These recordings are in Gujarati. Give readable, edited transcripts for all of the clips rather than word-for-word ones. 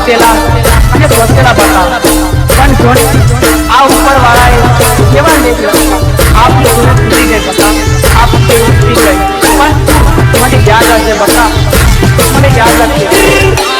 વસેલા અને વસેલા બતા પણ જોડે આ ઉપર વાળાએ કેવા લેખ લખ્યા આપની સુરત ઉતરી ગઈ બતા આપ સુરત ઉતરી ગઈ પણ મને યાદ આવશે બતા મને યાદ આવશે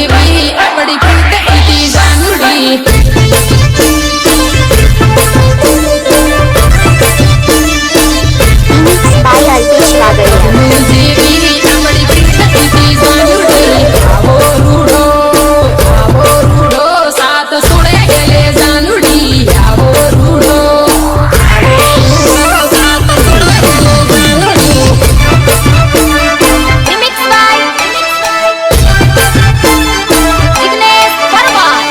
જેવી આપણી પ્રીત ઈતી જાનુડી by Alpesh Wagadia. જેવી આપણી પ્રીત ઈતી જાનુડી આવો રૂડો સાત સુડે ગેલે જાનુડી આવો રૂડો સાત સુડે ગેલે જાનુડી Remix by Ignesh Parwar.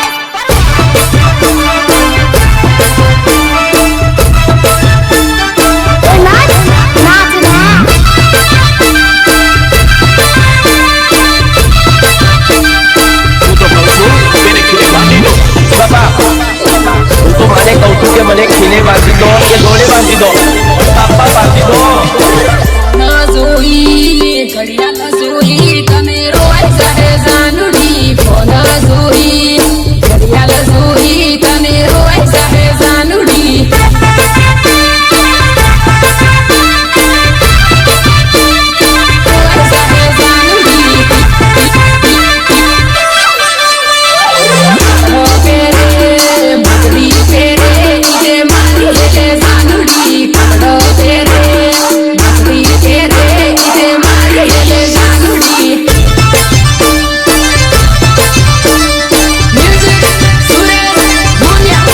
મને ખીલે બાંધી દો કે દોડે બાંધી દો પાપા બાંધી દો ના જોઈ ઘડિયાળ જોઈ તમે રોય જાહે જાનુડી ફોન જોઈ ઘડિયાળ જોઈ તમે રોય જાહે જાનુડી રોય જાહે જાનુડી મગડી ફેરે ઈજે મારી હેલે જાનુડી કપડો ફેરે મગડી ફેરે ઈજે મારી હેલે જાનુડી મ્યુઝિક સુરેશ ભુનિયા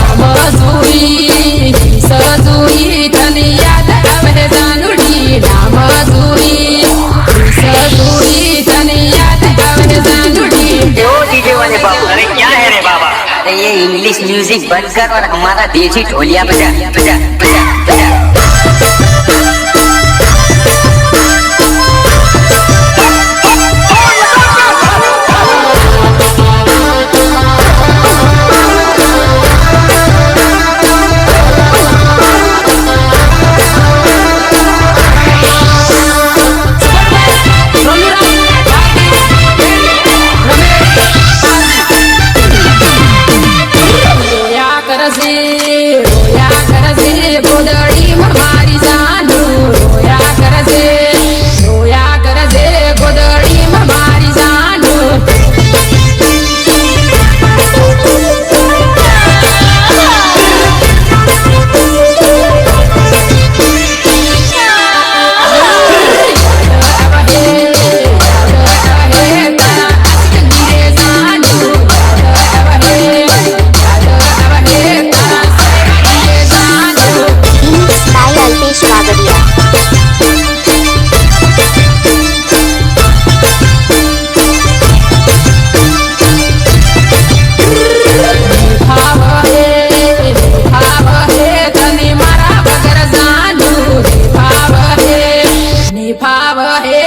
નામ જોઈ સજોઈ તને યાદ આવે જાનુડી નામ જોઈ સજોઈ તને યાદ આવે જાનુડી ओ डीजे वाले बाबू अरे क्या है रे बाबा? अरे ये इंग्लिश म्यूजिक बंद कर और हमारा देसी ढोलिया बजा बजा बजा बजा રોયા કરશે ગોદડી મારી જાનુ રોયા કરશે ગોદડી મારી Janu Remix by Alpesh Wagadia. ભાવ હે તને મારા વગર જાનુ ભાવ હે